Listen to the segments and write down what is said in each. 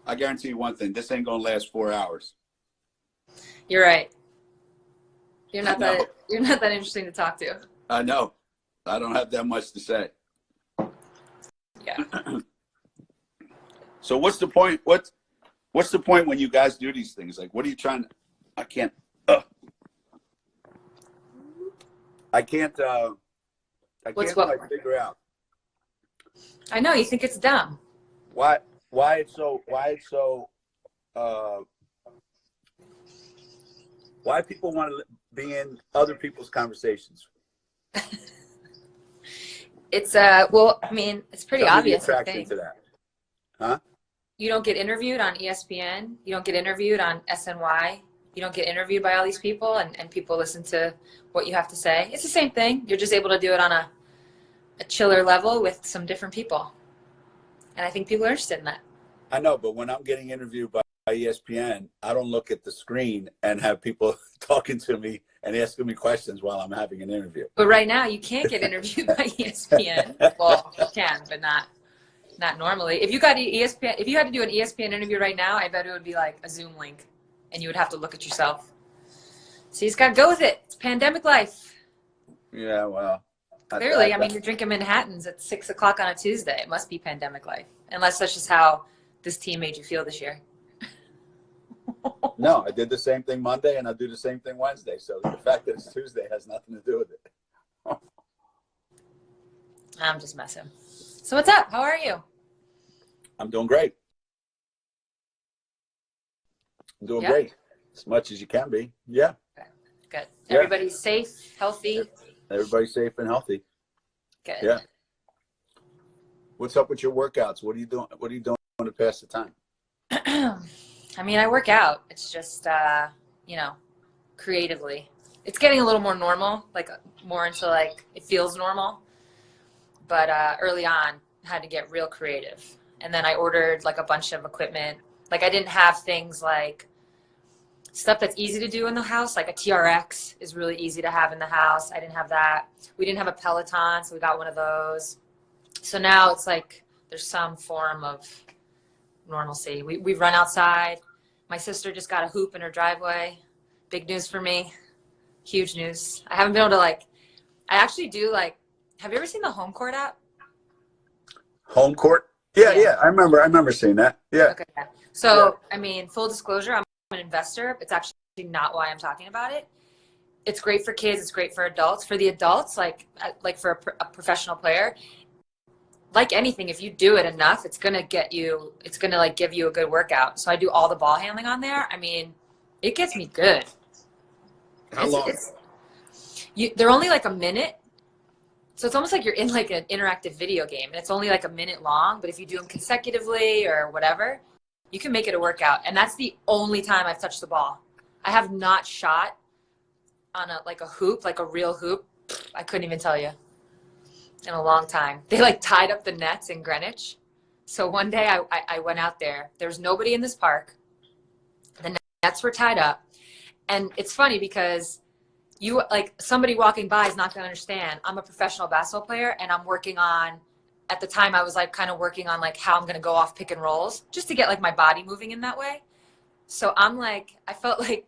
I guarantee you one thing. This ain't going to last 4 hours. You're right. You're I not know. that interesting to talk to. I know. I don't have that much to say. Yeah. So what's the point? What's the point when you guys do these things? Like, what are you trying to, I can't, I can't What's quite what? figure out I know you think it's dumb. why uh, why people want to be in other people's conversations. It's well, I mean, it's pretty Tell me the obvious, I attraction think. to that. Huh? You don't get interviewed on ESPN. You don't get interviewed on SNY. You don't get interviewed by all these people, and people listen to what you have to say. It's the same thing. You're just able to do it on a chiller level with some different people. And I think people are interested in that. I know, but when I'm getting interviewed by ESPN, I don't look at the screen and have people talking to me and asking me questions while I'm having an interview. But right now, you can't get interviewed by ESPN. Well, you can, but not normally. If you got ESPN, if you had to do an ESPN interview right now, I bet it would be like a Zoom link, and you would have to look at yourself. So you just got to go with it. It's pandemic life. Yeah, well. Clearly, I mean, you're drinking Manhattans at 6 o'clock on a Tuesday. It must be pandemic life, unless that's just how this team made you feel this year. No, I did the same thing Monday, and I do the same thing Wednesday. So the fact that it's Tuesday has nothing to do with it. I'm just messing. So what's up? How are you? I'm doing great. I'm doing great, as much as you can be. Yeah. Okay. Good. Yeah. Everybody's safe, healthy. Everybody's safe and healthy. Good. Yeah. What's up with your workouts? What are you doing? What are you doing to pass the time? I mean, I work out. It's just, creatively. It's getting a little more normal, like more into like it feels normal. But early on, I had to get real creative. And then I ordered like a bunch of equipment. Like I didn't have things like stuff that's easy to do in the house, like a TRX is really easy to have in the house. I didn't have that. We didn't have a Peloton, so we got one of those. So now it's like there's some form of normalcy. We run outside. My sister just got a hoop in her driveway. Big news for me. Huge news. I haven't been able to I actually do have you ever seen the Home Court app? Home court? Yeah. I remember seeing that. Yeah. Okay. So, I mean, full disclosure, I'm an investor. It's actually not why I'm talking about it. It's great for kids. It's great for adults. For the adults, like for a professional player, like anything, if you do it enough, it's going to give you a good workout. So I do all the ball handling on there. I mean, it gets me good. How long? They're only like a minute. So it's almost like you're in like an interactive video game, and it's only like a minute long. But if you do them consecutively or whatever, you can make it a workout. And that's the only time I've touched the ball. I have not shot on a hoop, like a real hoop. I couldn't even tell you in a long time. They tied up the nets in Greenwich. So one day I went out there. There was nobody in this park. The nets were tied up. And it's funny because somebody walking by is not going to understand. I'm a professional basketball player, and I'm working on, at the time I was kind of working on how I'm going to go off pick and rolls just to get my body moving in that way. So I felt like,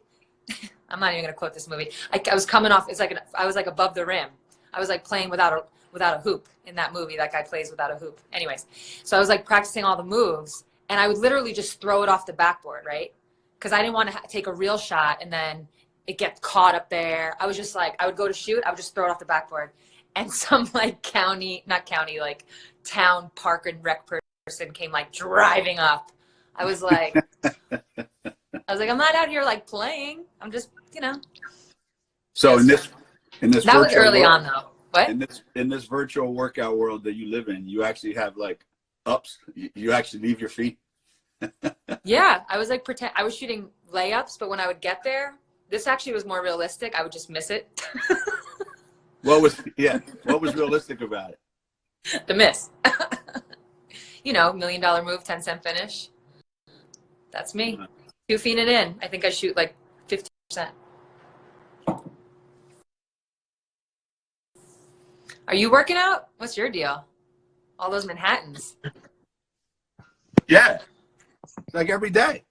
I'm not even going to quote this movie. I was coming off, I was above the rim. I was playing without a hoop in that movie. That guy plays without a hoop. Anyways, so I was practicing all the moves, and I would literally just throw it off the backboard, right? Because I didn't want to take a real shot and then it gets caught up there. I was just I would go to shoot, I would just throw it off the backboard. And some town park and rec person came driving up. I was like, I'm not out here playing. I'm just, So in this that was early on though. What? In this virtual workout world that you live in, you actually have ups. You actually leave your feet. Yeah, I was I was shooting layups, but when I would get there, this actually was more realistic. I would just miss it. What was realistic about it? The miss. $1 million move, 10-cent finish. That's me. 2 feet it in. I think I shoot 50%. Are you working out? What's your deal? All those Manhattans. Yeah. like every day.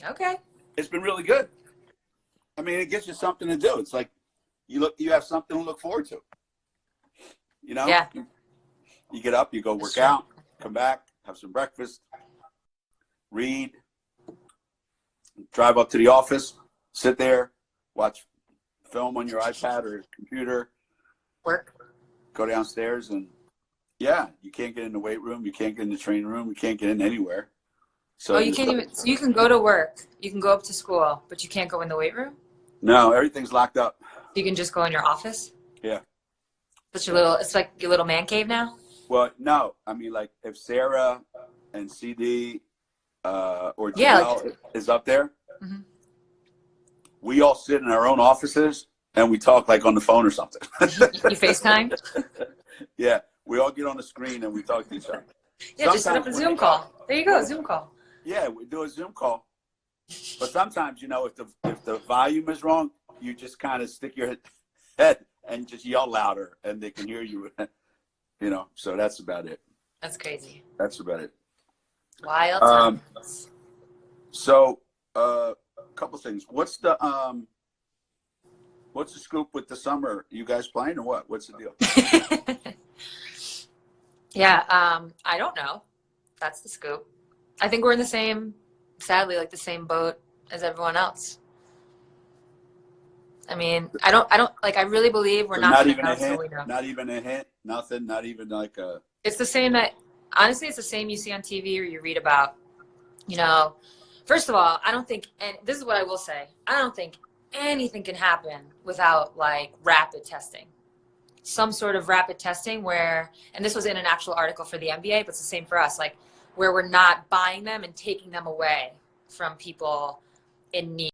Okay. It's been really good. I mean, it gives you something to do. It's like you have something to look forward to. You know? Yeah. You get up, you go work out, come back, have some breakfast, read, drive up to the office, sit there, watch film on your iPad or computer, Work. go downstairs, and yeah, you can't get in the weight room, you can't get in the training room, you can't get in anywhere. So You can't even. So you can go to work, you can go up to school, but you can't go in the weight room. No, everything's locked up. You can just go in your office. Yeah. It's your little. It's like your little man cave now. Well, no, I mean, like if Sarah and CD or Geno is up there, we all sit in our own offices and we talk like on the phone or something. You FaceTime? Yeah, we all get on the screen and we talk to each other. Yeah, just set up a Zoom call. There you go, Zoom call. Yeah, we do a Zoom call. But sometimes, you know, if the volume is wrong, you just kind of stick your head and just yell louder and they can hear you. You know, so that's about it. That's crazy. That's about it. Wild times. So, a couple things. What's the scoop with the summer? You guys playing or what? What's the deal? Yeah, I don't know. That's the scoop. I think we're in the same, sadly, like the same boat as everyone else. I mean, I don't like. I really believe we're not even a hint. hint. Not even a hint. Nothing. Not even like a. It's the same that honestly, it's the same you see on TV or you read about. You know, first of all, I don't think, and this is what I will say, I don't think anything can happen without like rapid testing. Some sort of rapid testing where, and this was in an actual article for the NBA, but it's the same for us, like where we're not buying them and taking them away from people in need.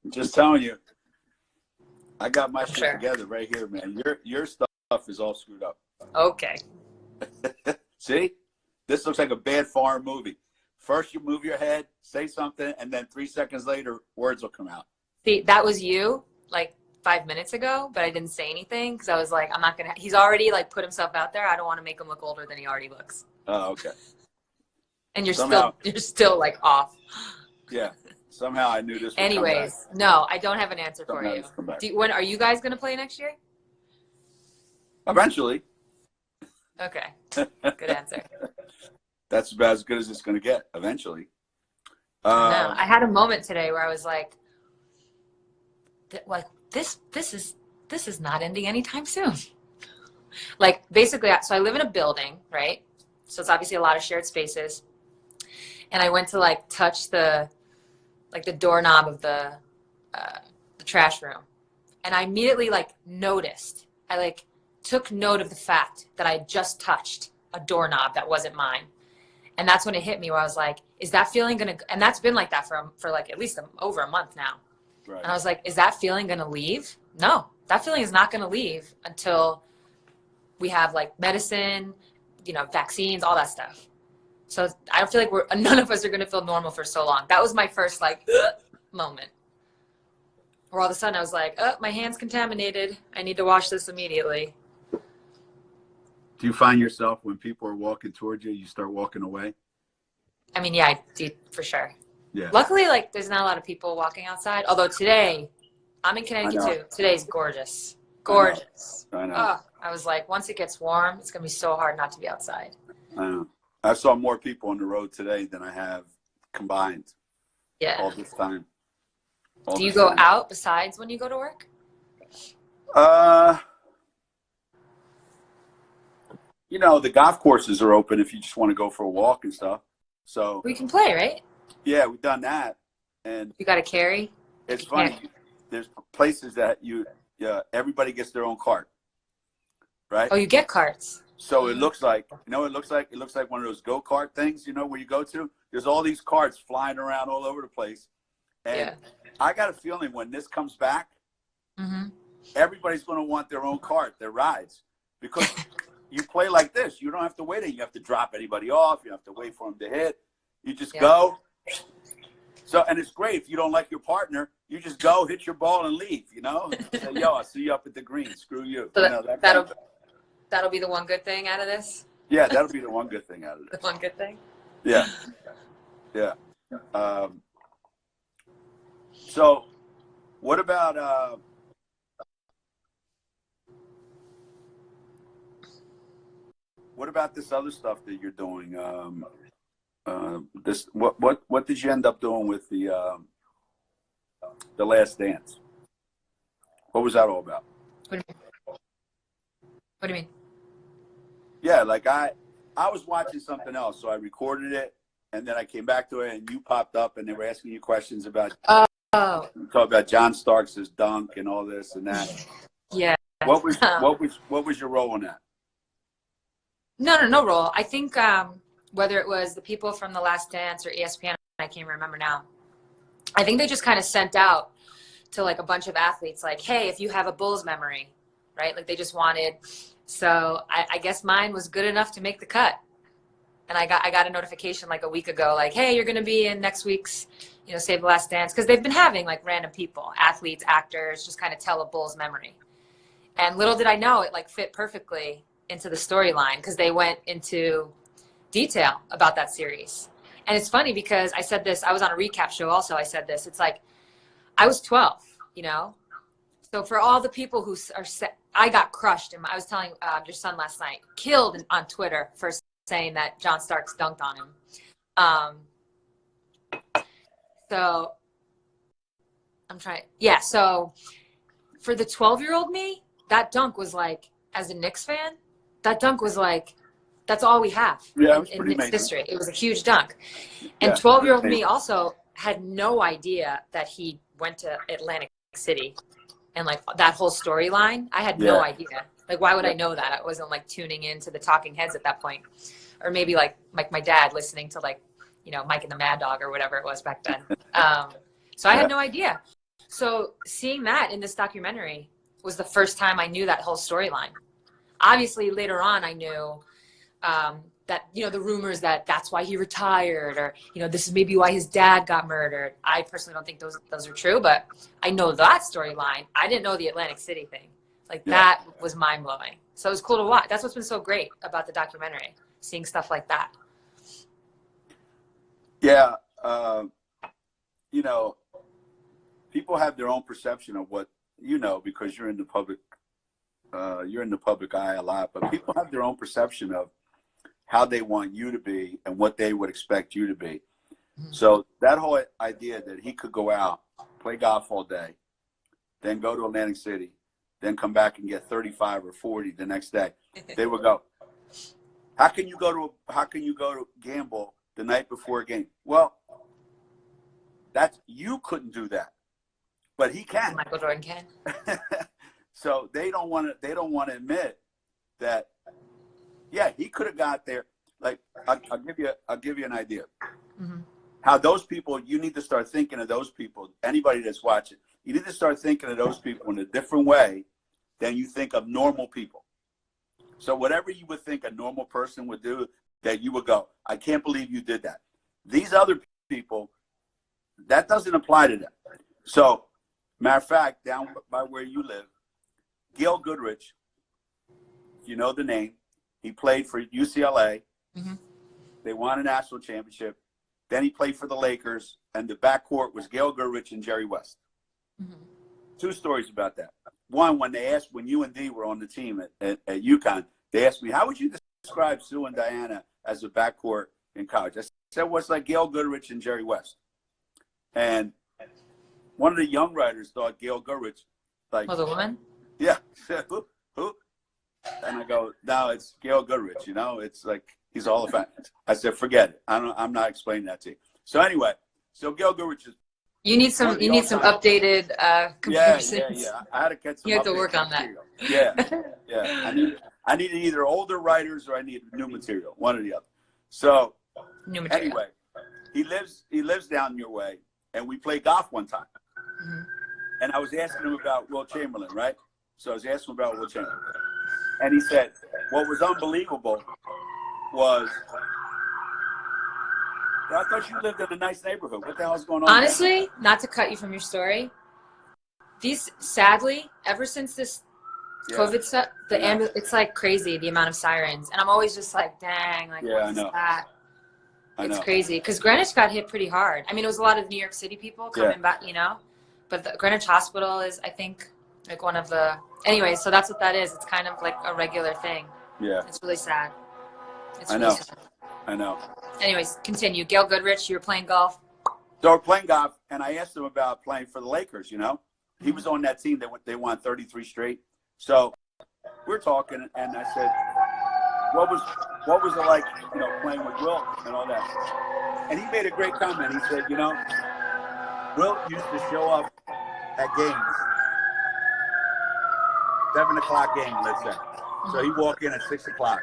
Just telling you, I got my shit together right here, man. Your stuff is all screwed up. Okay. See, this looks like a bad foreign movie. First, you move your head, say something, and then 3 seconds later, words will come out. See, that was you like 5 minutes ago, but I didn't say anything because I was like, I'm not gonna. He's already like put himself out there. I don't want to make him look older than he already looks. Oh, okay. And you're still like off. Yeah. Somehow I knew this would Anyways, come back. No, I don't have an answer for you. When are you guys going to play next year? Eventually. Okay. Good answer. That's about as good as it's going to get eventually. I had a moment today where I was like this is not ending anytime soon. Like basically, so I live in a building, right? So it's obviously a lot of shared spaces. And I went to like touch the doorknob of the trash room, and I immediately like noticed. I like took note of the fact that I just touched a doorknob that wasn't mine, and that's when it hit me where I was like, "Is that feeling gonna?" And that's been like that for like at least over a month now. Right. And I was like, "Is that feeling gonna leave?" No, that feeling is not gonna leave until we have like medicine, you know, vaccines, all that stuff. So I feel like none of us are going to feel normal for so long. That was my first like moment where all of a sudden I was like, oh, my hand's contaminated. I need to wash this immediately. Do you find yourself when people are walking towards you, you start walking away? I mean, yeah, I do for sure. Yeah. Luckily, like there's not a lot of people walking outside. Although today, I'm in Connecticut too. Today's gorgeous. Gorgeous. I know. Oh, I was like, once it gets warm, it's going to be so hard not to be outside. I know. I saw more people on the road today than I have combined. Yeah. All this time. Do you go out besides when you go to work? You know, the golf courses are open if you just want to go for a walk and stuff. So we can play, right? Yeah, we've done that. And you got to carry? It's funny. There's places that everybody gets their own cart. Right? Oh, you get carts. So it looks like, you know, it looks like one of those go-kart things, you know, where you go to. There's all these carts flying around all over the place. And I got a feeling when this comes back, everybody's going to want their own cart, their rides. Because you play like this. You don't have to wait. You have to drop anybody off. You have to wait for them to hit. You just go. So, and it's great if you don't like your partner. You just go, hit your ball, and leave. You know, say, yo, I'll see you up at the green. Screw you. So you know, that'll be the one good thing out of this. Yeah, that'll be the one good thing out of this. The one good thing. Yeah, yeah. So, what about this other stuff that you're doing? What did you end up doing with the Last Dance? What was that all about? What do you mean? Yeah, like I was watching something else, so I recorded it, and then I came back to it, and you popped up, and they were asking you questions about talk about John Starks' dunk and all this and that. Yeah. What was your role in that? No role. I think whether it was the people from The Last Dance or ESPN, I can't remember now. I think they just kind of sent out to like a bunch of athletes, like, hey, if you have a Bulls memory, right? Like they just wanted. So I guess mine was good enough to make the cut. And I got a notification like a week ago, like, hey, you're going to be in next week's, Save the Last Dance. Because they've been having like random people, athletes, actors, just kind of tell a Bulls memory. And little did I know it like fit perfectly into the storyline because they went into detail about that series. And it's funny because I said this, I was on a recap show also, I said this. It's like, I was 12, So for all the people who are I got crushed. And I was telling your son last night, killed on Twitter for saying that John Starks dunked on him. So I'm trying. Yeah. So for the 12-year-old me, that dunk was like, as a Knicks fan, that dunk was like, that's all we have in Knicks history. It was a huge dunk. And 12-year-old me also had no idea that he went to Atlantic City and like that whole storyline. I had no idea. Like, why would I know that? I wasn't like tuning into the talking heads at that point. Or maybe like my dad listening to like, Mike and the Mad Dog or whatever it was back then. So I had no idea. So seeing that in this documentary was the first time I knew that whole storyline. Obviously later on I knew that, the rumors that that's why he retired or, this is maybe why his dad got murdered. I personally don't think those are true, but I know that storyline. I didn't know the Atlantic City thing. Like that was mind blowing. So it was cool to watch. That's what's been so great about the documentary, seeing stuff like that. Yeah. People have their own perception of what, because you're in the public eye a lot, but people have their own perception of how they want you to be and what they would expect you to be. Mm-hmm. So that whole idea that he could go out, play golf all day, then go to Atlantic City, then come back and get 35 or 40 the next day, they would go, how can you go to gamble the night before a game? Well, you couldn't do that, but he can. Michael Jordan can. So they don't want to admit that. Yeah, he could have got there. Like I'll give you an idea. Mm-hmm. How those people, you need to start thinking of those people. Anybody that's watching, you need to start thinking of those people in a different way than you think of normal people. So whatever you would think a normal person would do, that you would go, I can't believe you did that. These other people, that doesn't apply to them. So, matter of fact, down by where you live, Gail Goodrich, if you know the name, he played for UCLA. Mm-hmm. They won a national championship. Then he played for the Lakers, and the backcourt was Gail Goodrich and Jerry West. Mm-hmm. Two stories about that. One, when you and Dee were on the team at UConn, they asked me, how would you describe Sue and Diana as a backcourt in college? I said, well, it's like Gail Goodrich and Jerry West. And one of the young writers thought Gail Goodrich, like, was a woman? Yeah. Who? And I go, no, it's Gail Goodrich. It's like he's all of that. I said, forget it. I'm not explaining that to you. So anyway, Gail Goodrich is. You need some updated comparisons. Yeah. I had to catch some. You have to work on material. That. Yeah. I needed either older writers or I needed new material, one or the other. So new material. Anyway, he lives down your way, and we played golf one time. Mm-hmm. And I was asking him about Will Chamberlain, right? So I was asking him about Will Chamberlain. And he said, what was unbelievable was, I thought you lived in a nice neighborhood. What the hell is going on? Honestly, not to cut you from your story, sadly, ever since this COVID stuff, it's like crazy, the amount of sirens. And I'm always just like, dang, like, what is that? It's crazy. Because Greenwich got hit pretty hard. I mean, it was a lot of New York City people coming back, you know? But the Greenwich Hospital is, I think, like one of the... Anyway, so that's what that is. It's kind of like a regular thing. Yeah. It's really sad. It's I really know. sad. I know. Anyways, continue. Gail Goodrich, you were playing golf. So we're playing golf, and I asked him about playing for the Lakers, you know? He was on that team that they won 33 straight. So we're talking, and I said, what was it like, you know, playing with Will and all that? And he made a great comment. He said, you know, Will used to show up at games, 7 o'clock game, let's say. So he'd walk in at 6 o'clock.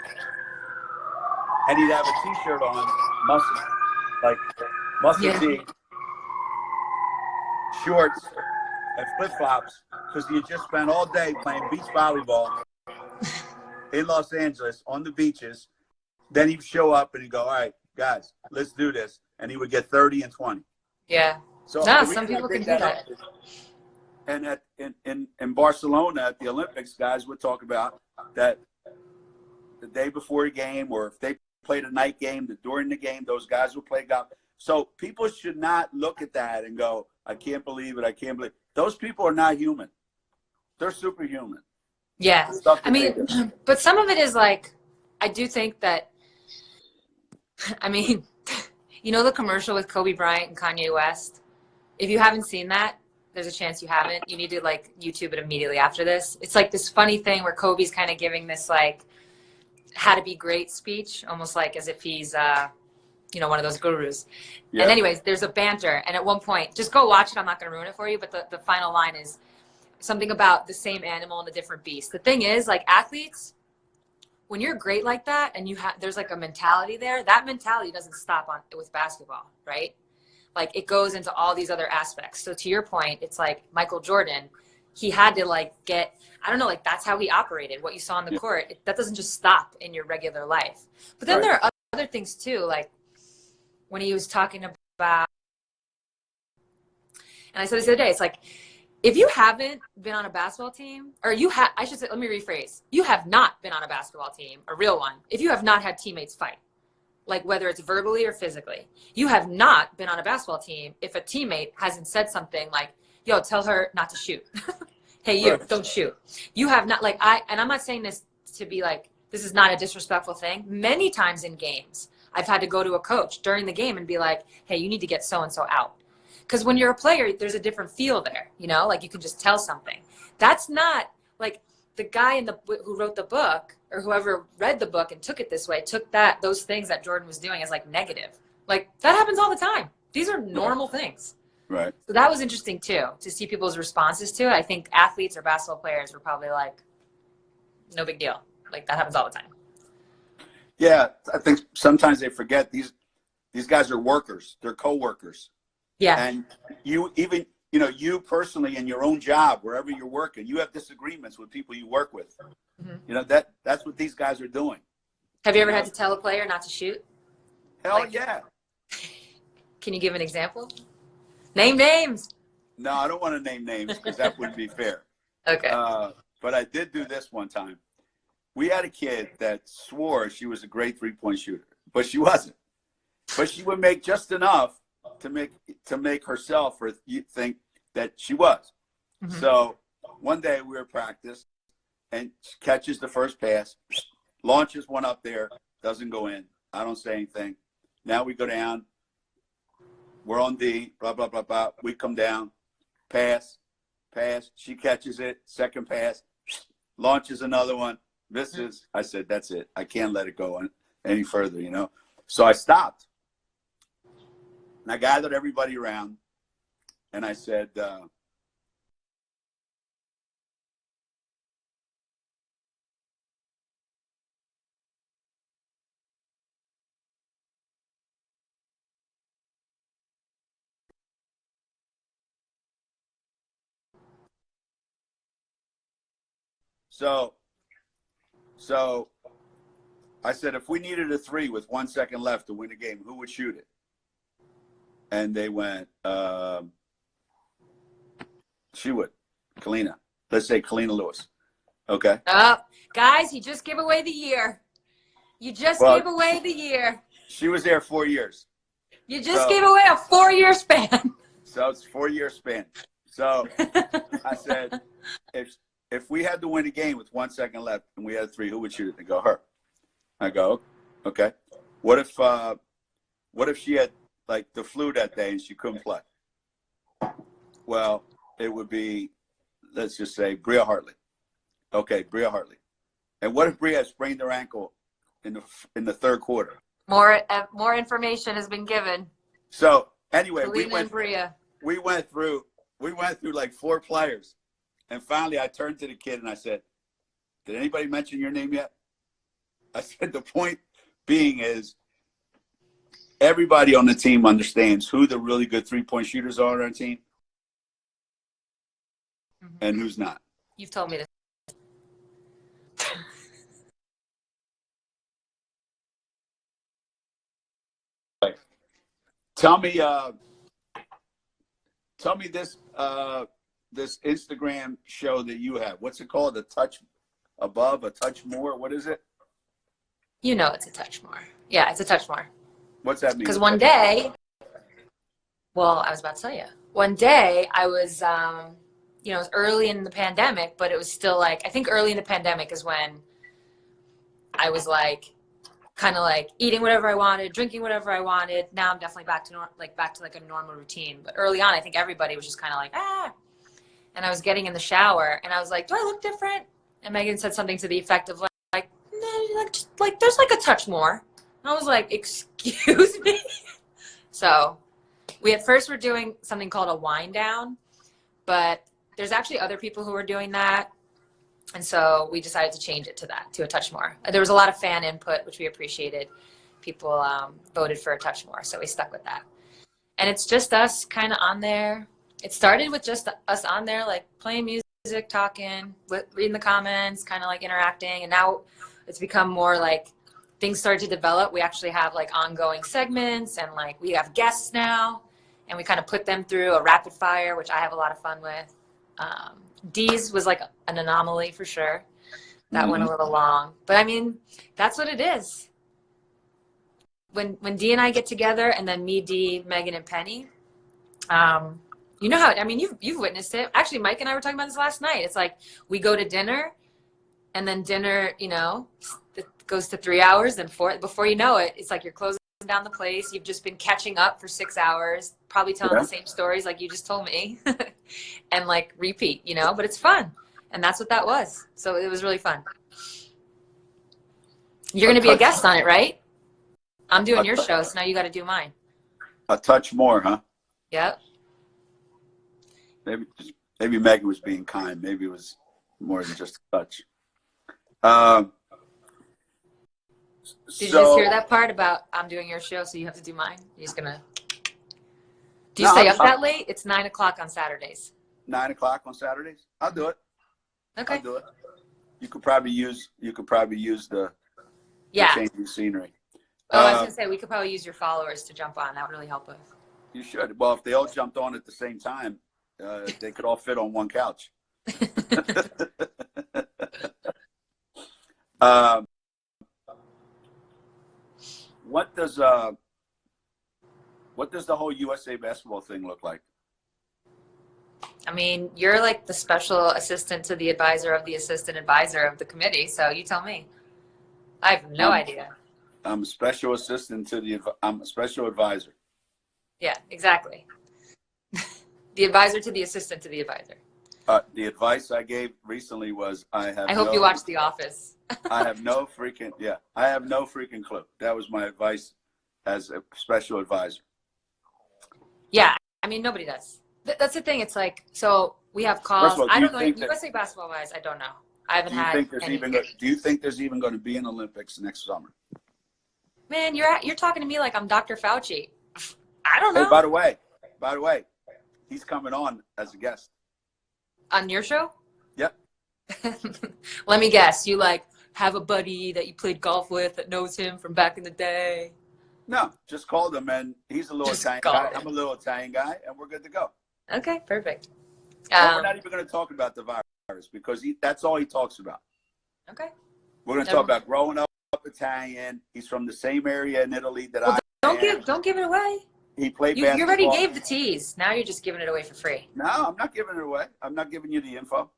And he'd have a T-shirt on, muscle tee, shorts, and flip-flops, because he had just spent all day playing beach volleyball in Los Angeles on the beaches. Then he'd show up and he'd go, all right, guys, let's do this. And he would get 30 and 20. Yeah. So some people can do that. And in Barcelona at the Olympics, guys would talk about that the day before a game, or if they played a night game, during the game, those guys would play golf. So people should not look at that and go, I can't believe it. I can't believe it. Those people are not human. They're superhuman. Yeah. I mean, but some of it is like, I do think that, I mean, you know the commercial with Kobe Bryant and Kanye West? If you haven't seen that, there's a chance you haven't. You need to like YouTube it immediately after this. It's like this funny thing where Kobe's kind of giving this like how to be great speech, almost like as if he's you know, one of those gurus. Yeah. And anyways, there's a banter, and at one point, just go watch it, I'm not going to ruin it for you, but the final line is something about the same animal and a different beast. The thing is, like, athletes, when you're great like that and there's like a mentality there, that mentality doesn't stop with basketball, right? Like, it goes into all these other aspects. So to your point, it's like Michael Jordan, he had to like I don't know, like that's how he operated. What you saw on the court, that doesn't just stop in your regular life. But then there are other things too, like when he was talking about, and I said this the other day, it's like, if you haven't been on a basketball team, or I should say, let me rephrase, you have not been on a basketball team, a real one, if you have not had teammates fight, like whether it's verbally or physically, you have not been on a basketball team if a teammate hasn't said something like, yo, tell her not to shoot. Hey, you, don't shoot. You have not, like, and I'm not saying this to be like, this is not a disrespectful thing. Many times in games, I've had to go to a coach during the game and be like, hey, you need to get so-and-so out. Because when you're a player, there's a different feel there, you know, like you can just tell something. That's not like the guy who wrote the book, or whoever read the book and took it this way, took those things that Jordan was doing as like negative. Like that happens all the time. These are normal things. Right. So that was interesting too, to see people's responses to it. I think athletes or basketball players were probably like, no big deal. Like that happens all the time. Yeah, I think sometimes they forget these guys are workers. They're co-workers. Yeah. And you you personally in your own job, wherever you're working, you have disagreements with people you work with. Mm-hmm. You know, that's what these guys are doing. Have you ever had to tell a player not to shoot? Hell yeah. Can you give an example? Name names. No, I don't want to name names because that wouldn't be fair. Okay. But I did do this one time. We had a kid that swore she was a great three-point shooter, but she wasn't. But she would make just enough to make herself or you think that she was. Mm-hmm. So one day we were at practice, and she catches the first pass, launches one up there, doesn't go in. I don't say anything. Now we go down. We're on D, blah, blah, blah, blah. We come down, pass. She catches it, second pass, launches another one, misses. I said, that's it. I can't let it go any further, you know. So I stopped. And I gathered everybody around, and I said, so So I said, if we needed a 3 with 1 second left to win the game, who would shoot it? And they went, she would, Kalina. Let's say Kalina Lewis. Okay. Guys, you just gave away the year. You just Well, gave away the year. She was there 4 years. You just gave away a 4-year span. So it's a 4-year span. So I said, if we had to win a game with 1 second left and we had a 3, who would shoot it? They go, her. I go, okay. What if she had like the flu that day and she couldn't play? Well, it would be, let's just say, Bria Hartley. Okay, Bria Hartley. And what if Bria sprained her ankle in the third quarter? More information has been given. So anyway, we went through like 4 players, and finally I turned to the kid and I said, "Did anybody mention your name yet?" I said, "The point being is everybody on the team understands who the really good 3-point shooters are on our team and who's not." You've told me this. Tell me this this Instagram show that you have. What's it called? A touch above, a touch more. What is it? You know, it's a touch more. Yeah, it's a touch more. What's that mean? Because one day, well, I was about to tell you. One day I was, it was early in the pandemic, but it was still like, I think early in the pandemic is when I was like, kind of like eating whatever I wanted, drinking whatever I wanted. Now I'm definitely back to a normal routine. But early on, I think everybody was just kind of like, And I was getting in the shower and I was like, do I look different? And Megan said something to the effect of like, no, like there's like a touch more. And I was like, excuse me. So we at first were doing something called a wind down, but there's actually other people who were doing that. And so we decided to change it to a touch more. There was a lot of fan input, which we appreciated. People voted for a touch more, so we stuck with that. And it's just us kind of on there. It started with just us on there, like playing music, talking, reading the comments, kind of like interacting. And now it's become more like things started to develop. We actually have like ongoing segments and like we have guests now. And we kind of put them through a rapid fire, which I have a lot of fun with. D's was like an anomaly for sure. That went a little long. But I mean, that's what it is. When Dee and I get together, and then me, Dee, Megan, and Penny, you know how, I mean, you've witnessed it. Actually, Mike and I were talking about this last night. It's like we go to dinner, and then dinner, it goes to 3 hours, and before you know it, it's like you're closing down the place. You've just been catching up for 6 hours, probably telling the same stories like you just told me, and like repeat, but it's fun. And that's what that was. So it was really fun. You're going to be a guest on it, right? I'm doing your show, so now you got to do mine. A touch more, huh? Yep. Maybe Megan was being kind. Maybe it was more than just a touch. Did you just hear that part about I'm doing your show, so you have to do mine? You're just gonna. Do you stay up that late? It's 9 o'clock on Saturdays. 9 o'clock on Saturdays? I'll do it. Okay. I'll do it. You could probably use the changing scenery. Oh, I was gonna say we could probably use your followers to jump on. That would really help us. You should. Well, if they all jumped on at the same time, they could all fit on one couch. What does the whole USA basketball thing look like? I mean, you're like the special assistant to the advisor of the assistant advisor of the committee, so you tell me. I have no idea. I'm a special assistant I'm a special advisor. Yeah, exactly. The advisor to the assistant to the advisor. The advice I gave recently was I hope you watch The Office. I have no freaking clue. That was my advice as a special advisor. Yeah, I mean, nobody does. That's the thing. It's like, so we have calls. I don't know. USA basketball wise, I don't know. I haven't had any. Do you think there's even going to be an Olympics next summer? Man, you're talking to me like I'm Dr. Fauci. I don't know. Hey, by the way, he's coming on as a guest. On your show? Yep. Let me guess. You like have a buddy that you played golf with that knows him from back in the day. No, just called him, and he's a little Just Italian call guy. him. I'm a little Italian guy, and we're good to go. Okay, perfect. And we're not even going to talk about the virus because that's all he talks about. Okay. We're going to talk about growing up Italian. He's from the same area in Italy that I am. Don't give it away. He played basketball. You already gave the tease. Now you're just giving it away for free. No, I'm not giving it away. I'm not giving you the info.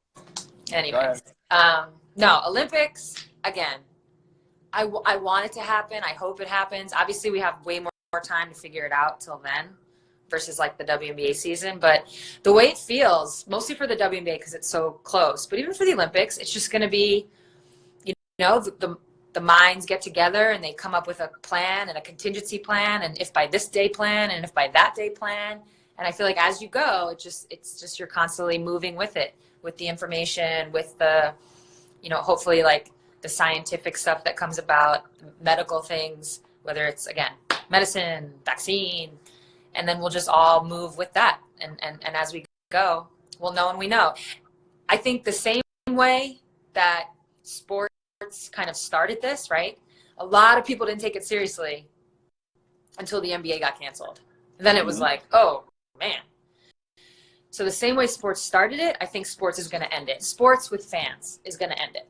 Anyways, no, Olympics, again, I want it to happen. I hope it happens. Obviously, we have way more time to figure it out till then versus like the WNBA season. But the way it feels, mostly for the WNBA because it's so close, but even for the Olympics, it's just going to be, you know, the minds get together and they come up with a plan and a contingency plan, and if by this day plan and if by that day plan. And I feel like as you go, it's just you're constantly moving with it, with the information, with the, you know, hopefully like the scientific stuff that comes about, medical things, whether it's, again, medicine, vaccine, and then we'll just all move with that. And as we go, we'll know when we know. I think the same way that sports kind of started this, right? A lot of people didn't take it seriously until the NBA got canceled. And then it was like, oh, man. So the same way sports started it, I think sports is going to end it. Sports with fans is going to end it.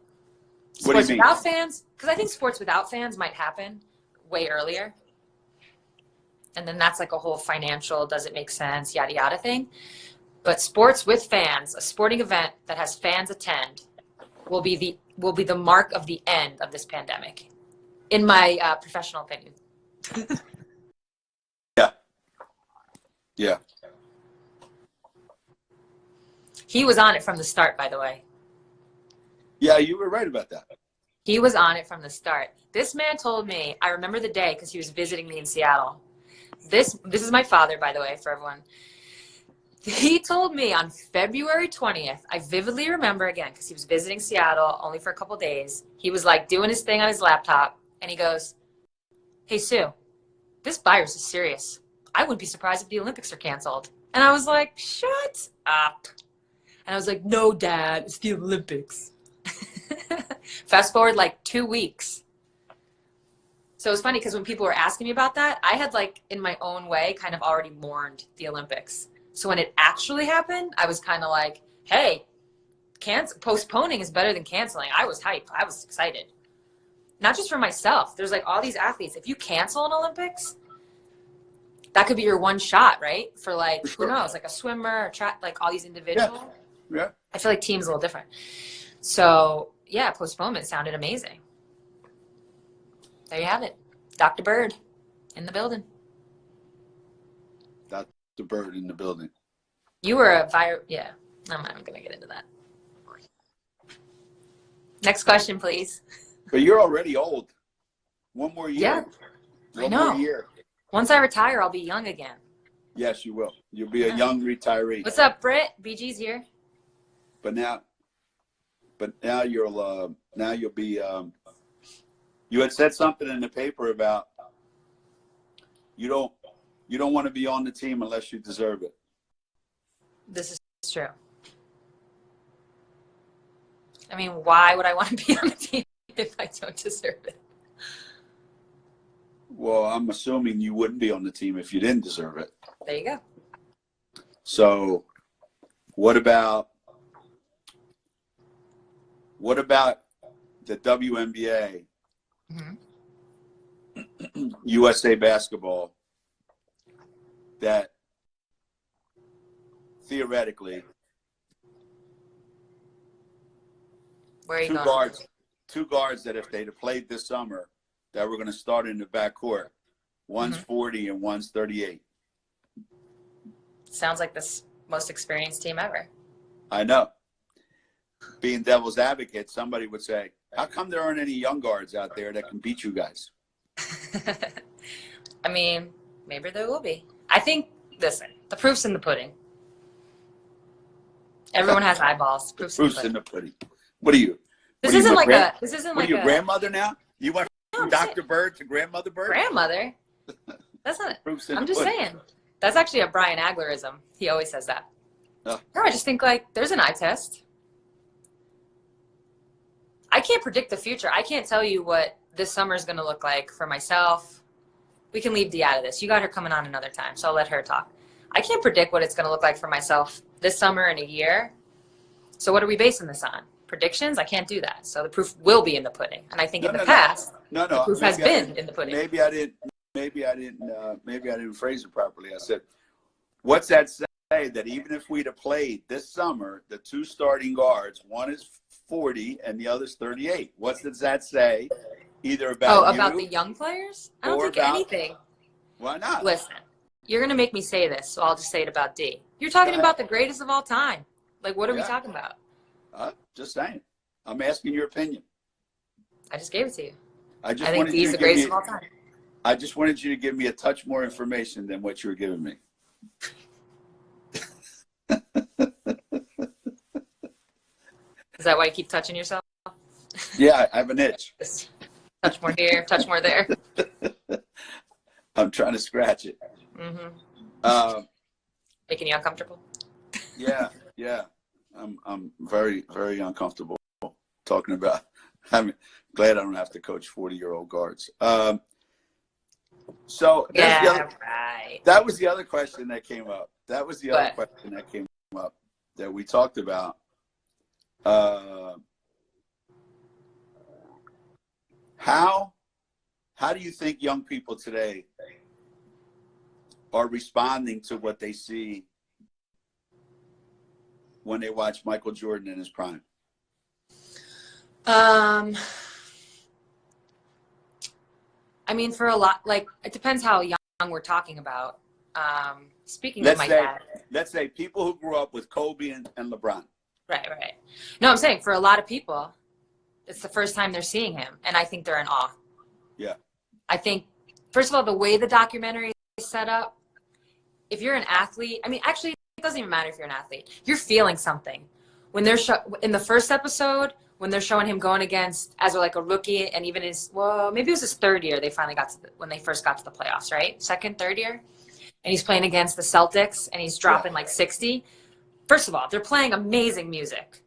Sports without fans, because I think sports without fans might happen way earlier. And then that's like a whole financial, does it make sense, yada, yada thing. But sports with fans, a sporting event that has fans attend, will be the mark of the end of this pandemic, in my professional opinion. Yeah. He was on it from the start, by the way. Yeah, you were right about that. He was on it from the start. This man told me, I remember the day because he was visiting me in Seattle. This is my father, by the way, for everyone. He told me on February 20th, I vividly remember again, because he was visiting Seattle only for a couple days. He was like doing his thing on his laptop, and he goes, "Hey, Sue, this virus is serious. I wouldn't be surprised if the Olympics are canceled." And I was like, shut up. And I was like, no, Dad, it's the Olympics. Fast forward like 2 weeks. So it was funny because when people were asking me about that, I had like in my own way kind of already mourned the Olympics. So when it actually happened, I was kind of like, hey, postponing is better than canceling. I was hyped. I was excited. Not just for myself. There's like all these athletes. If you cancel an Olympics, that could be your one shot, right? For like, who knows, like a swimmer or track, like all these individuals. Yeah. I feel like teams a little different. So yeah, postponement sounded amazing. There you have it. Dr. Bird in the building. Dr. Bird in the building. You were yeah, I'm not going to get into that. Next question, please. But you're already old. One more year. Yeah, I know. One more year. Once I retire, I'll be young again. Yes, you will. You'll be a young retiree. What's up, Britt? BG's here. But now you'll be. You had said something in the paper about you don't want to be on the team unless you deserve it. This is true. I mean, why would I want to be on the team if I don't deserve it? Well, I'm assuming you wouldn't be on the team if you didn't deserve it. There you go. So, what about the WNBA, USA Basketball, that theoretically Where are you going? Two guards that if they'd have played this summer, that were going to start in the backcourt. One's 40 and one's 38. Sounds like the most experienced team ever. I know. Being devil's advocate, somebody would say, how come there aren't any young guards out there that can beat you guys? I mean, maybe there will be. I think, listen, the proof's in the pudding. Everyone has eyeballs. Proof's in the pudding. What are you? This isn't like a grandmother now? You went from Dr. Bird to Grandmother Bird? Grandmother? That's not Proof's in I'm the just pudding. saying. That's actually a Brian Aglerism. He always says that. Oh. No, I just think like there's an eye test. I can't predict the future. I can't tell you what this summer is going to look like for myself. We can leave Dee out of this. You got her coming on another time, so I'll let her talk. I can't predict what it's going to look like for myself this summer in a year. So what are we basing this on? Predictions? I can't do that. So the proof will be in the pudding. And I think in the past, no. the proof has been in the pudding. Maybe I didn't phrase it properly. I said, what's that say that even if we'd have played this summer, the two starting guards, one is 40 and the other's 38. What does that say? Either about about the young players? I don't think anything. Why not? Listen, you're going to make me say this, so I'll just say it about D. You're talking about the greatest of all time. Like, what are we talking about? Just saying. I'm asking your opinion. I just gave it to you. I think D's the greatest of all time. I just wanted you to give me a touch more information than what you were giving me. Is that why you keep touching yourself? Yeah, I have an itch. Touch more here, touch more there. I'm trying to scratch it. Mm-hmm. Making you uncomfortable? Yeah. I'm very, very uncomfortable talking about. I'm glad I don't have to coach 40-year-old guards. So right. That was the other question that came up. That we talked about. How do you think young people today are responding to what they see when they watch Michael Jordan in his prime? I mean, for a lot, like, it depends how young we're talking about. Speaking of my dad. Let's say people who grew up with Kobe and LeBron. Right. No, I'm saying for a lot of people, it's the first time they're seeing him, and I think they're in awe. Yeah. I think, first of all, the way the documentary is set up, if you're an athlete, I mean, actually, it doesn't even matter if you're an athlete. You're feeling something. When they're in the first episode, when they're showing him going against as like a rookie, and even maybe it was his third year they finally got to when they first got to the playoffs, right? Second, third year, and he's playing against the Celtics, and he's dropping like 60. First of all, they're playing amazing music.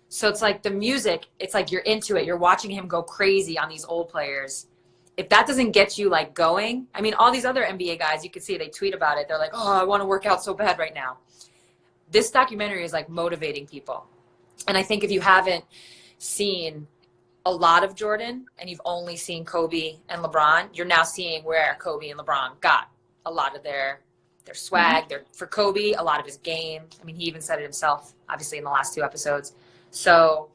So it's like the music, it's like you're into it. You're watching him go crazy on these old players. If that doesn't get you like going, I mean, all these other NBA guys, you can see they tweet about it. They're like, oh, I want to work out so bad right now. This documentary is like motivating people. And I think if you haven't seen a lot of Jordan and you've only seen Kobe and LeBron, you're now seeing where Kobe and LeBron got a lot of their swag. For Kobe, a lot of his game. I mean, he even said it himself, obviously, in the last 2 episodes. So,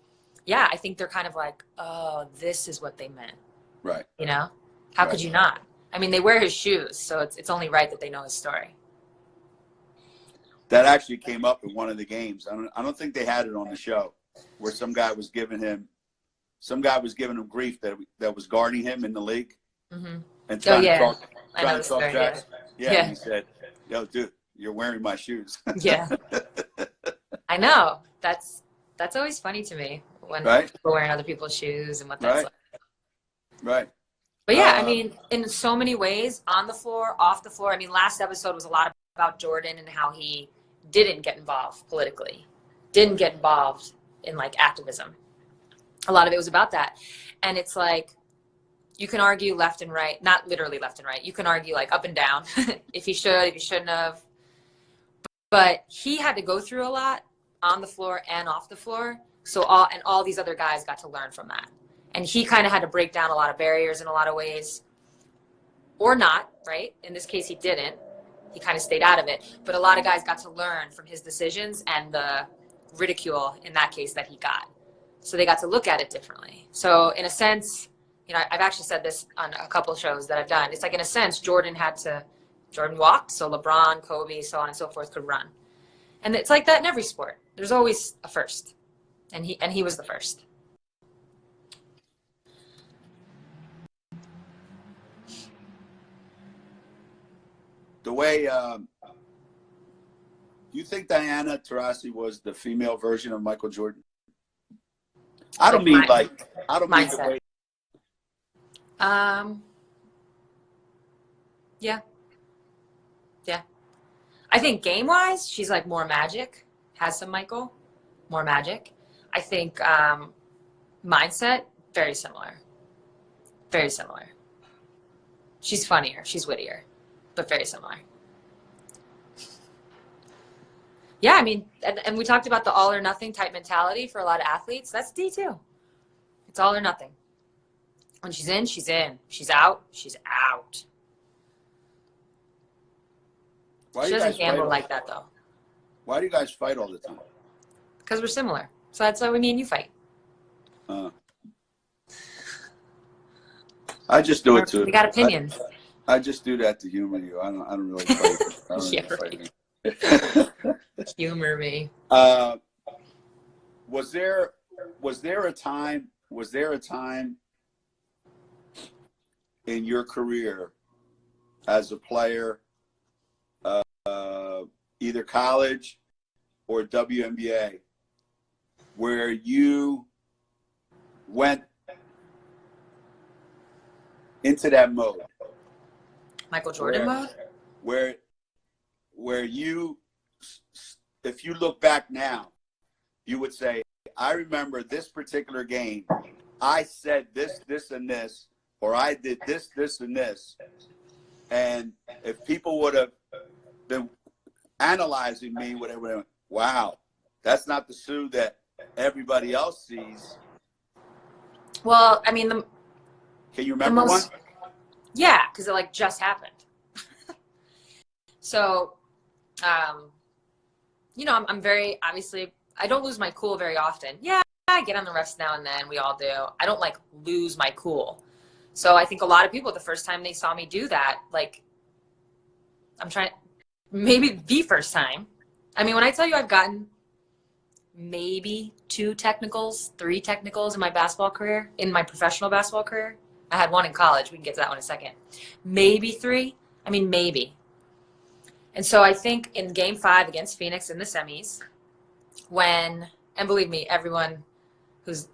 yeah, I think they're kind of like, oh, this is what they meant. Right. You know? How could you not? I mean, they wear his shoes, so it's only right that they know his story. That actually came up in one of the games. I don't think they had it on the show, where some guy was giving him grief that was guarding him in the league, and trying to talk trash. Yeah, and he said, "Yo, dude, you're wearing my shoes." Yeah, I know. That's always funny to me when people wearing other people's shoes and what that's like. Right. But yeah, I mean, in so many ways, on the floor, off the floor. I mean, last episode was a lot about Jordan and how he didn't get involved politically, didn't get involved in like activism. A lot of it was about that. And it's like, you can argue left and right, not literally left and right. You can argue like up and down if he shouldn't have. But he had to go through a lot on the floor and off the floor. So all these other guys got to learn from that. And he kind of had to break down a lot of barriers in a lot of ways, or not, right? In this case, he didn't. He kind of stayed out of it. But a lot of guys got to learn from his decisions and the ridicule in that case that he got. So they got to look at it differently. So in a sense, you know, I've actually said this on a couple of shows that I've done. It's like, in a sense, Jordan walked, so LeBron, Kobe, so on and so forth could run. And it's like that in every sport. There's always a first. And he was the first. The way you think Diana Taurasi was the female version of Michael Jordan? I don't mean the way. Yeah. I think game-wise, she's like more magic, has some more magic. I think Mindset, very similar. Very similar. She's funnier. She's wittier, but very similar. Yeah, I mean, and we talked about the all or nothing type mentality for a lot of athletes. That's D too. It's all or nothing. When she's in, she's in. She's out, she's out. She doesn't gamble like that, though. Why do you guys fight all the time? Because we're similar. So that's why me and you fight. I just do it too. We got opinions. I just do that to humor you. I don't really fight. I don't Yeah, really fight. Humor me. Was there a time in your career as a player, either college or WNBA, where you went into that mode? Michael Jordan mode? Where you, if you look back now, you would say, I remember this particular game. I said this, this, and this, or I did this, this, and this. And if people would have been analyzing me, whatever, wow, that's not the Sue that everybody else sees. Well, I mean, can you remember one? Yeah, because it like just happened. So, you know, I'm very, obviously, I don't lose my cool very often. Yeah, I get on the refs now and then. We all do. I don't like lose my cool. So I think a lot of people, the first time they saw me do that, like, maybe the first time. I mean, when I tell you I've gotten maybe 2 technicals, 3 technicals in my basketball career, in my professional basketball career. I had 1 in college. We can get to that one in a second. Maybe 3. I mean, maybe. And so I think in game 5 against Phoenix in the semis, and believe me, everyone who's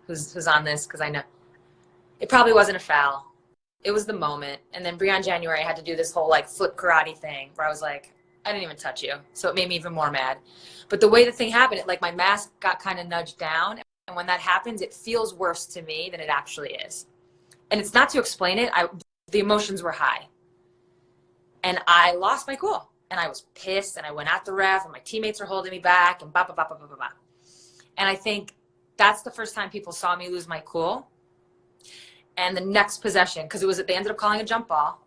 on this, because I know it probably wasn't a foul. It was the moment. And then Breon January had to do this whole like flip karate thing where I was like, I didn't even touch you. So it made me even more mad. But the way the thing happened, it, like my mask got kind of nudged down. And when that happens, it feels worse to me than it actually is. And it's not to explain it. The emotions were high. And I lost my cool. And I was pissed. And I went at the ref. And my teammates are holding me back. And blah, blah, blah, blah, blah, blah. And I think that's the first time people saw me lose my cool. And the next possession, because they ended up calling a jump ball.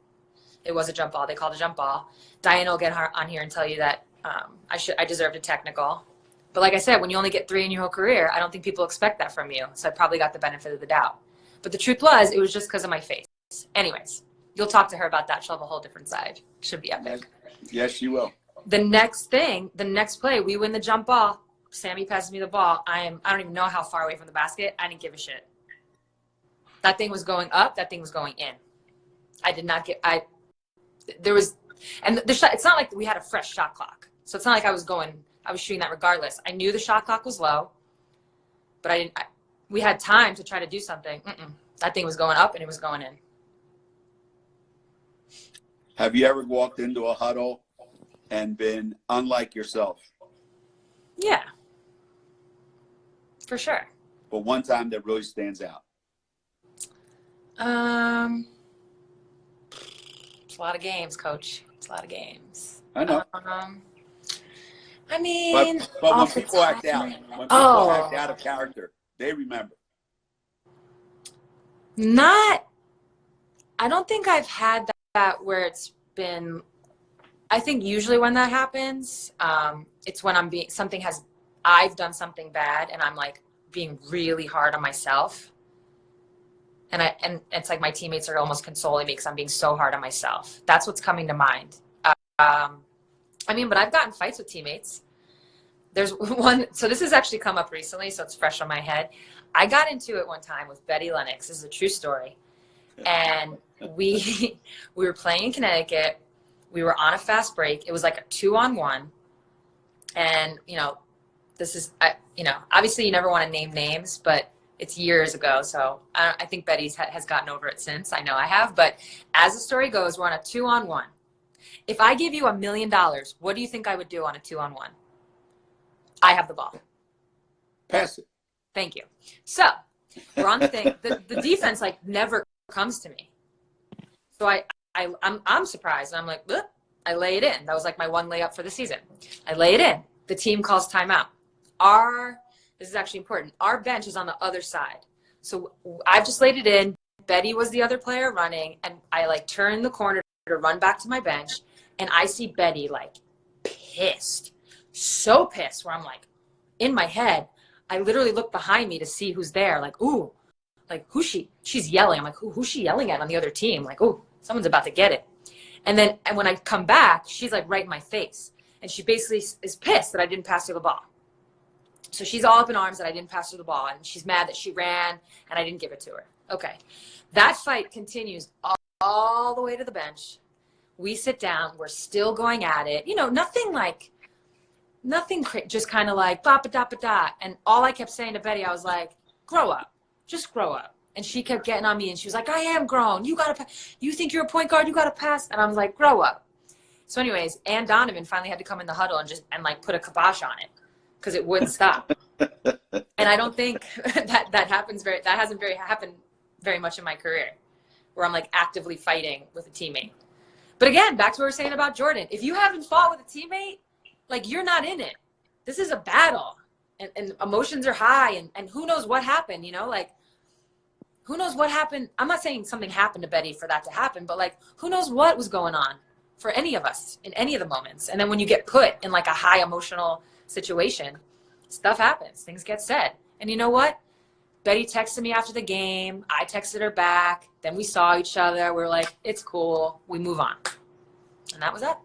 It was a jump ball. They called a jump ball. Diana will get on here and tell you that I deserved a technical. But like I said, when you only get 3 in your whole career, I don't think people expect that from you. So I probably got the benefit of the doubt. But the truth was, it was just because of my face. Anyways, you'll talk to her about that. She'll have a whole different side. Should be epic. Yes, she will. The next play, we win the jump ball. Sammy passes me the ball. I don't even know how far away from the basket. I didn't give a shit. That thing was going up. That thing was going in. I did not get, there was, and the shot, it's not like we had a fresh shot clock. So it's not like I was shooting that regardless. I knew the shot clock was low, but we had time to try to do something. That thing was going up and it was going in. Have you ever walked into a huddle and been unlike yourself? Yeah, for sure. But one time that really stands out. It's a lot of games, Coach. It's a lot of games. I know. I mean, but when people act out of character, they remember. I don't think I've had that where it's been. I think usually when that happens, it's when I've done something bad and I'm like being really hard on myself. And it's like my teammates are almost consoling me because I'm being so hard on myself. That's what's coming to mind. I mean, but I've gotten fights with teammates. There's one, so this has actually come up recently, so it's fresh on my head. I got into it one time with Betty Lennox. This is a true story. And we were playing in Connecticut. We were on a fast break. It was like a 2-on-1. And, obviously you never want to name names, but it's years ago. So I think Betty has gotten over it since. I know I have. But as the story goes, we're on a 2-on-1. If I give you $1 million, what do you think I would do on a 2-on-1? I have the ball. Pass it. Thank you. So we're on the thing. The defense like never comes to me. So I'm surprised. And I'm like, ugh. I lay it in. That was like my one layup for the season. I lay it in. The team calls timeout. This is actually important. Our bench is on the other side. So I've just laid it in. Betty was the other player running, and I like turned the corner to run back to my bench, and I see Betty like pissed. So pissed where I'm like, in my head, I literally look behind me to see who's there. Like, ooh, like who's she? She's yelling. I'm like, who's she yelling at on the other team? Like, ooh, someone's about to get it. And when I come back, she's like right in my face. And she basically is pissed that I didn't pass her the ball. So she's all up in arms that I didn't pass her the ball. And she's mad that she ran and I didn't give it to her. Okay. That fight continues all the way to the bench. We sit down. We're still going at it. You know, nothing, just kind of like, ba-ba-da-ba-da. And all I kept saying to Betty, I was like, grow up. Just grow up. And she kept getting on me, and she was like, I am grown. You think you're a point guard, you got to pass. And I was like, grow up. So anyways, Ann Donovan finally had to come in the huddle and like put a kibosh on it because it wouldn't stop. And I don't think that hasn't happened very much in my career where I'm like actively fighting with a teammate. But again, back to what we were saying about Jordan. If you haven't fought with a teammate, like you're not in it. This is a battle and emotions are high and who knows what happened, you know, like who knows what happened? I'm not saying something happened to Betty for that to happen, but like, who knows what was going on for any of us in any of the moments. And then when you get put in like a high emotional situation, stuff happens, things get said. And you know what? Betty texted me after the game. I texted her back. Then we saw each other. We were like, it's cool. We move on. And that was that.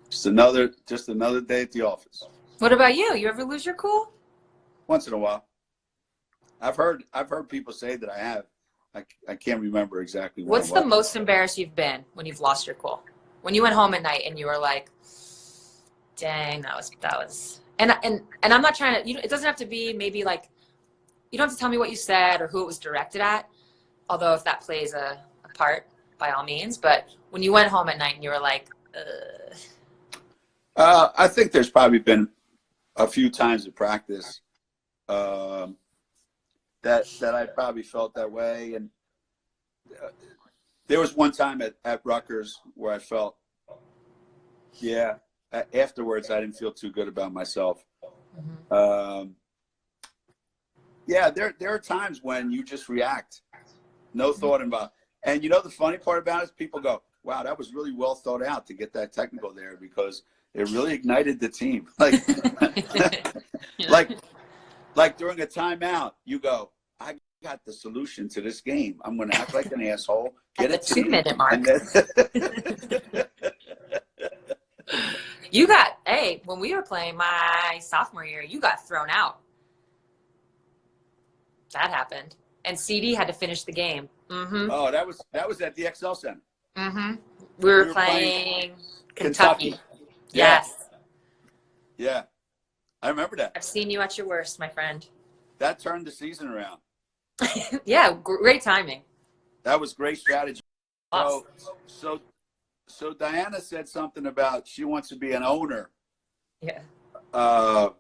Just another day at the office. What about you? You ever lose your cool? Once in a while. I've heard people say that I have. I can't remember exactly when. What's the most embarrassed you've been when you've lost your cool? When you went home at night and you were like, dang, that was and I'm not trying to, it doesn't have to be maybe like, you don't have to tell me what you said or who it was directed at, although if that plays a part, by all means. But when you went home at night and you were like, I think there's probably been a few times in practice that I probably felt that way. And there was one time at Rutgers where I felt, afterwards I didn't feel too good about myself. Mm-hmm. There are times when you just react, no thought about. And you know the funny part about it is people go, wow, that was really well thought out to get that technical there because it really ignited the team. Like during a timeout, you go, I got the solution to this game. I'm going to act like an asshole. Get at the it 2-minute mark. When we were playing my sophomore year, you got thrown out. That happened. And CD had to finish the game. Mm-hmm. Oh, that was at the XL Center. Mm-hmm. We were playing Kentucky. Yes. Yeah. I remember that. I've seen you at your worst, my friend. That turned the season around. Yeah, great timing. That was great strategy. Awesome. So Diana said something about she wants to be an owner. Yeah. Of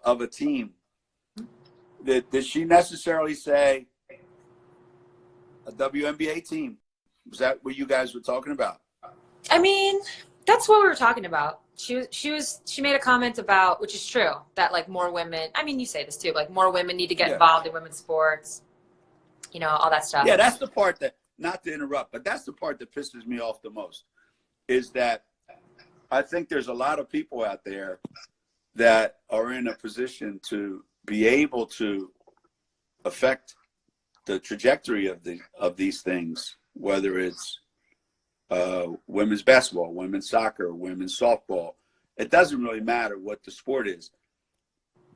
a team. Did she necessarily say a WNBA team? Was that what you guys were talking about? I mean, that's what we were talking about. She made a comment about, which is true, that like more women, I mean, you say this too, like more women need to get involved in women's sports, you know, all that stuff. Yeah, that's the part that, not to interrupt, but that's the part that pisses me off the most, is that I think there's a lot of people out there that are in a position to be able to affect the trajectory of these things, whether it's women's basketball, women's soccer, women's softball. It doesn't really matter what the sport is,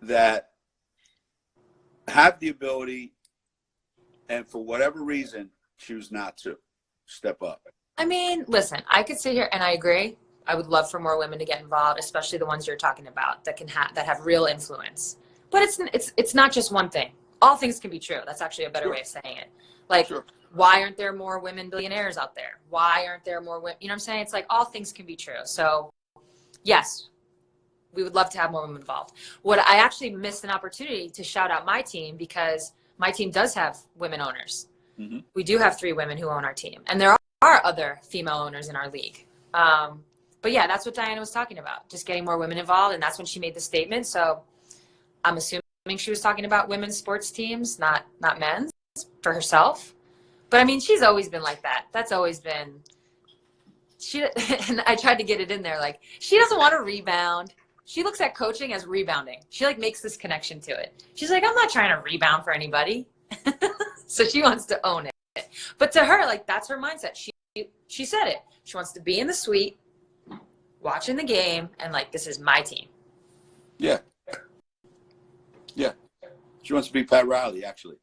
that have the ability and for whatever reason choose not to step up. I mean, listen, I could sit here and I agree. I would love for more women to get involved, especially the ones you're talking about that have real influence. But it's not just one thing. All things can be true. That's actually a better way of saying it. Like, why aren't there more women billionaires out there? Why aren't there more women? You know what I'm saying? It's like all things can be true. So, yes, we would love to have more women involved. What I actually missed an opportunity to shout out my team, because my team does have women owners. Mm-hmm. We do have 3 women who own our team, and there are other female owners in our league. But yeah, that's what Diana was talking about, just getting more women involved. And that's when she made the statement. So I'm assuming she was talking about women's sports teams, not men's, for herself. But I mean, she's always been like that. That's always been, and I tried to get it in there. Like, she doesn't want to rebound. She looks at coaching as rebounding. She like makes this connection to it. She's like, I'm not trying to rebound for anybody. So she wants to own it. But to her, like, that's her mindset. She said it. She wants to be in the suite, watching the game, and like, this is my team. Yeah. Yeah. She wants to be Pat Riley, actually.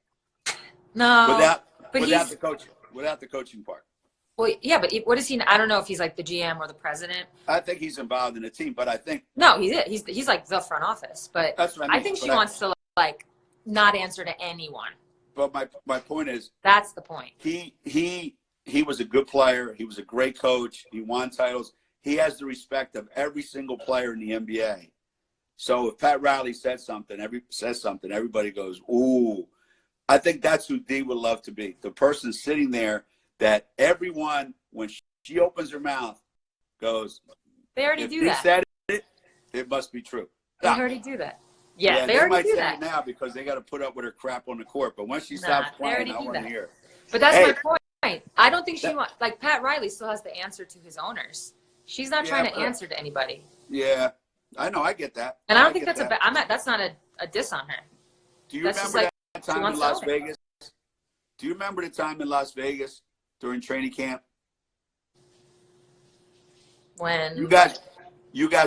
No. Without the coaching part. Well, yeah, but what is he? I don't know if he's like the GM or the president. I think he's involved in the team, but I think no, he's like the front office. But that's what I mean. I think she wants to like not answer to anyone. But my point is, that's the point. He was a good player. He was a great coach. He won titles. He has the respect of every single player in the NBA. So if Pat Riley says something, everybody goes, ooh. I think that's who Dee would love to be. The person sitting there that everyone, when she opens her mouth, goes, they already do that. If said it, it must be true. They already do that. Yeah, they already do that. It now because they got to put up with her crap on the court. But once she stops playing, I want to hear. But that's my point. I don't think she wants, like, Pat Riley still has to answer to his owners. She's not trying to answer to anybody. Yeah, I know. I get that. And I don't think that's that's not a diss on her. Do you remember that time in Las Vegas? Do you remember the time in Las Vegas during training camp? When you guys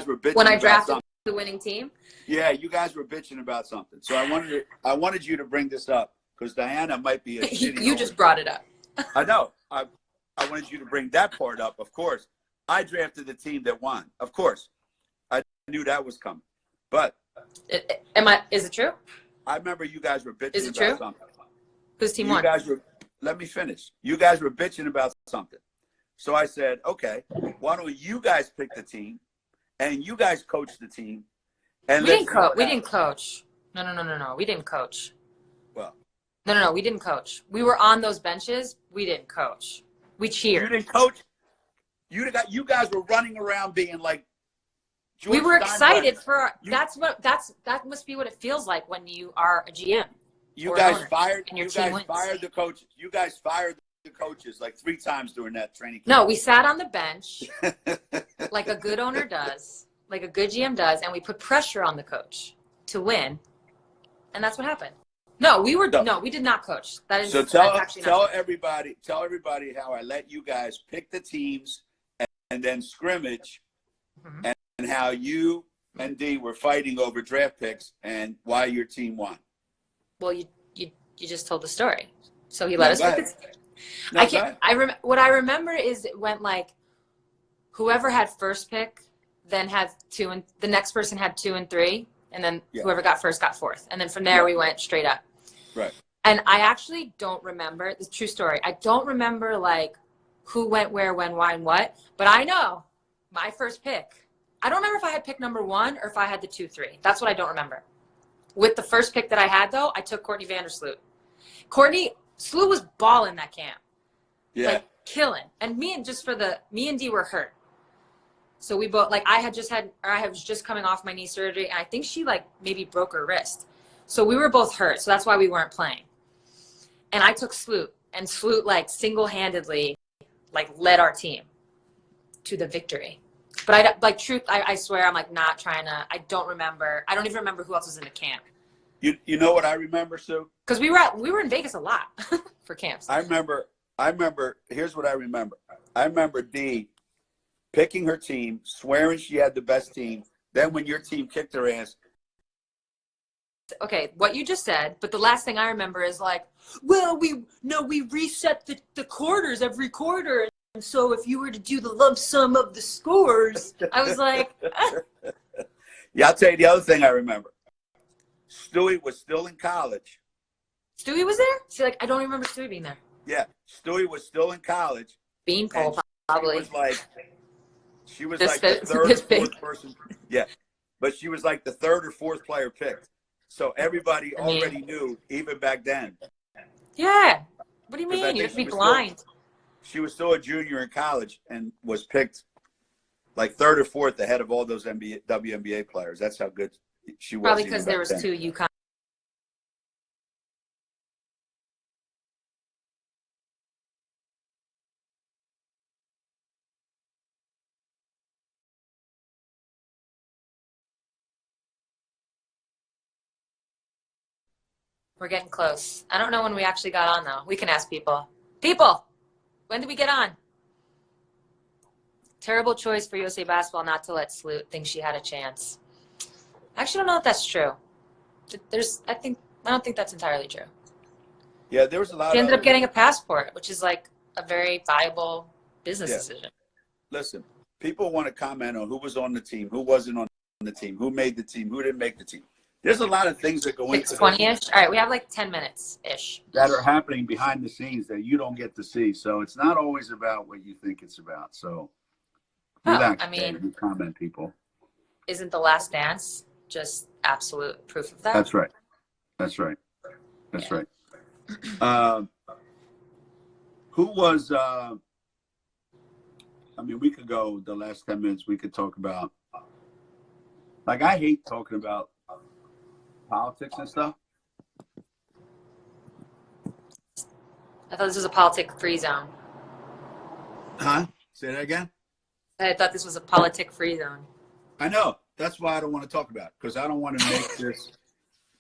were bitching when I drafted something. The winning team? Yeah, you guys were bitching about something. So I wanted you to bring this up because Diana might be a shitty You just brought it up. I know. I wanted you to bring that part up, of course. I drafted the team that won. Of course. I knew that was coming. But is it true? I remember you guys were bitching is it about true? something. Whose team won? Let me finish. You guys were bitching about something. So I said, okay, why don't you guys pick the team and you guys coach the team? And we didn't coach. No. We didn't coach. Well. No. We didn't coach. We were on those benches. We didn't coach. We cheered. You didn't coach? You guys were running around being like George we were Steinbrenner. Excited for that must be what it feels like when you are a GM. You guys fired the coaches. You guys fired the coaches like 3 times during that training camp. No, we sat on the bench like a good owner does, like a good GM does, and we put pressure on the coach to win. And that's what happened. No, we did not coach. That is so tell everybody how I let you guys pick the teams and then scrimmage, mm-hmm. and how you and Dee were fighting over draft picks and why your team won. Well, you just told the story. So he let us pick it. What I remember is it went like whoever had first pick then had 2 and the next person had 2 and 3, and then whoever got first got 4th. And then from there we went straight up. Right. And I actually don't remember, the true story. I don't remember like who went where, when, why, and what, but I know my first pick. I don't remember if I had pick number 1 or if I had the 2, 3. That's what I don't remember. With the first pick that I had, though, I took Courtney Vandersloot. Courtney Sloot was balling that camp. Yeah. Like, killing. And me and Dee were hurt. So we both, like, I was just coming off my knee surgery, and I think she, like, maybe broke her wrist. So we were both hurt, so that's why we weren't playing. And I took Sloot, and Sloot, like, single-handedly, like, led our team to the victory. But I swear I'm like not trying to, I don't even remember who else was in the camp. You know what I remember, Sue? Because we were in Vegas a lot for camps. I remember, here's what I remember. I remember Dee picking her team, swearing she had the best team. Then when your team kicked her ass. Okay, what you just said, but the last thing I remember is like, well, we reset the quarters every quarter. So if you were to do the lump sum of the scores, I was like, Yeah, I'll tell you the other thing I remember. Stewie was still in college. Stewie was there? See, like, I don't remember Stewie being there. Yeah, Stewie was still in college. Beanpole, probably. She was like the third or fourth person. Yeah. but she was like the third or fourth player picked. So everybody I mean, already knew, even back then. Yeah. What do you 'Cause I mean? You think have to be blind. she was still a junior in college and was picked like third or fourth ahead of all those WNBA players. That's how good she was. Probably even because back there was then. 2 UConn. We're getting close. I don't know when we actually got on, though. We can ask people. People, when did we get on? Terrible choice for USA Basketball not to let Sloot think she had a chance. I actually don't know if that's true. I don't think that's entirely true. Yeah, there was a lot She of ended up getting a passport, which is like a very viable business decision. Listen, people want to comment on who was on the team, who wasn't on the team, who made the team, who didn't make the team. There's a lot of things that go into 6:20-ish. All right, we have like 10 minutes-ish. that are happening behind the scenes that you don't get to see. So it's not always about what you think it's about. So relax, I mean, you comment, people. Isn't The Last Dance just absolute proof of that? That's right. That's right. That's right. Who was, I mean, we could go the last 10 minutes, we could talk about, like, I hate talking about politics and stuff. I thought this was a politic-free zone. Huh? Say that again? I thought this was a politic-free zone. I know. That's why I don't want to talk about it, because I don't want to make this,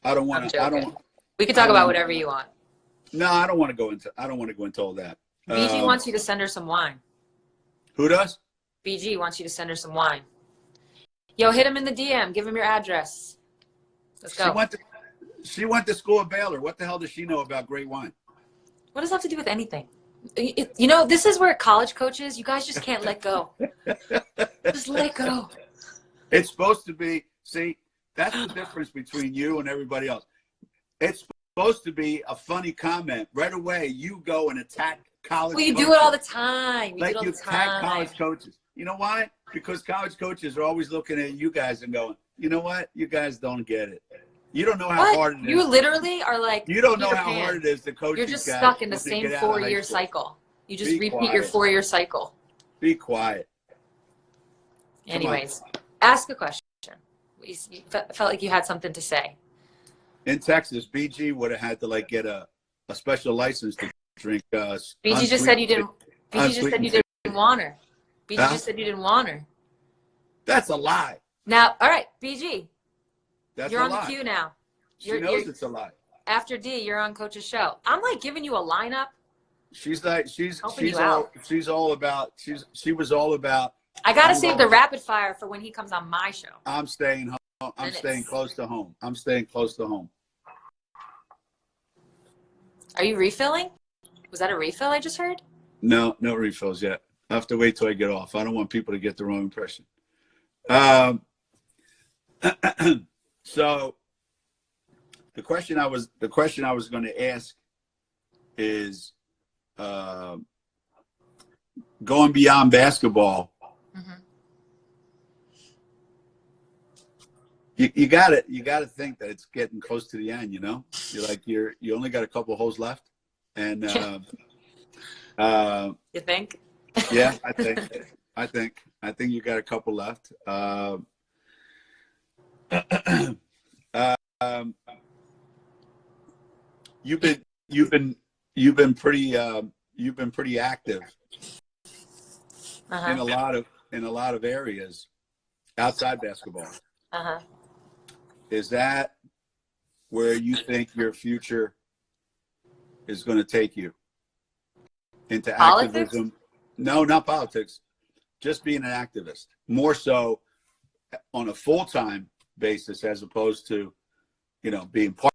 I don't want to, We can talk about whatever you want. No, I don't want to go into all that. BG wants you to send her some wine. Who does? BG wants you to send her some wine. Yo, hit him in the DM. Give him your address. Let's go. She went to school at Baylor. What the hell does she know about great wine? What does that have to do with anything? You know, this is where college coaches, you guys just can't let go. Just let go. It's supposed to be, see, that's the difference between you and everybody else. It's supposed to be a funny comment. Right away, you go and attack college coaches. Well, you do it all the time. You attack college coaches. You know why? Because college coaches are always looking at you guys and going, you know what? You guys don't get it. You don't know how hard it is. You literally are like, you don't know how hard it is to coach. You're just stuck in the same 4-year cycle. You just repeat your 4-year cycle. Be quiet. Anyways, ask a question. You felt like you had something to say. In Texas, BG would have had to like get a special license to drink. BG just said you didn't. BG just said you didn't want her. BG just said you didn't want her. That's a lie. Now, all right, BG. That's you're a on lie. the queue now. She knows it's a lie. After D, you're on Coach's show. I'm like giving you a lineup. She was all about. I gotta save the rapid fire for when he comes on my show. I'm staying home. I'm staying close to home. I'm staying close to home. Are you refilling? Was that a refill I just heard? No refills yet. I have to wait till I get off. I don't want people to get the wrong impression. So the question I was going to ask is going beyond basketball. Mm-hmm. You got to think that it's getting close to the end. You know, you only got a couple holes left, and you think? Yeah, I think you got a couple left. You've been pretty active in a lot of areas outside basketball. Is that where you think your future is going to take you? Into politics? Activism? No, not politics. Just being an activist. More so on a full-time basis as opposed to, being part